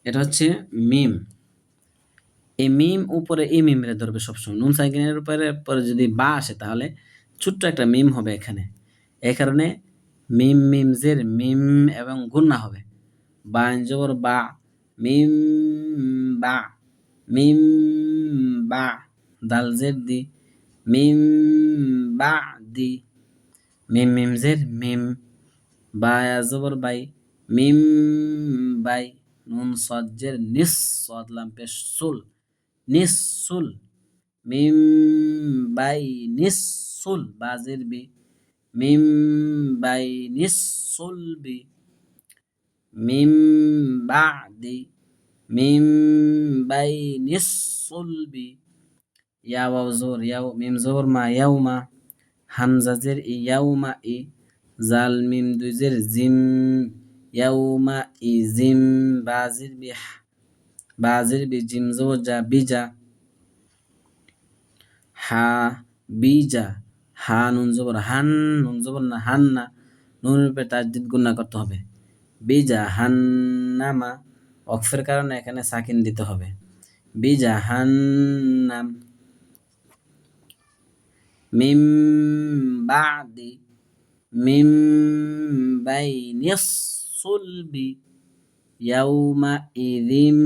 এটা হচ্ছে মিম। এই মিম উপরে এই মিমরে ধরবে সবসময়। নুন সাকিনের উপরে পরে যদি বা আসে তাহলে ছোট্ট একটা মিম হবে এখানে। এই কারণে মিম মিম জের মিম এবং গুন্না হবে। বা আইন জবর বা, মিম বা, মিম বা, দাল জের দি, মিম বা দি, মিম মিম জের মিম, বা ইয়া জবর বাই, মিম বাই, নুন সদ জের নিস, সদ লাম পেশ সুল, নিসুল, মিম বাই নিসুল, বাজের বি, মিম বাই নিসুল বি, মিম বাদি, মিম বাই নিসুল বি, ইয়া ওয়াও জবর ইয়াও, মিম জবর মা, ইয়াউমা, হামজা জের ইয়াউমা ই, জাল মিম দুই জের জিম, ইয়াউমা ই জিম, বাজির বি, বাজির বি, জিম জবর যা, বিজা, হা বিজা, হা নুন জবর হান, নুন জবর না হান না, নুনের উপরে তাজদিদ গুণা করতে হবে, বিজা হান্নামা, অক্ফের কারণে এখানে সাকিন দিতে হবে, বিজা হান্নাম, মিম বাদি, মিম বাইনিস সুলবি, ইয়াউমা ইযিম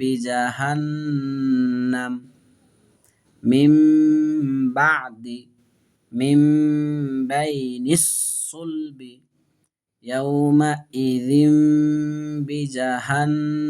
বিজাহান্নাম, মিম বাদি, মিম বাইনিস সুলবি, ইয়াউমা ইযিম বিজাহান্নাম।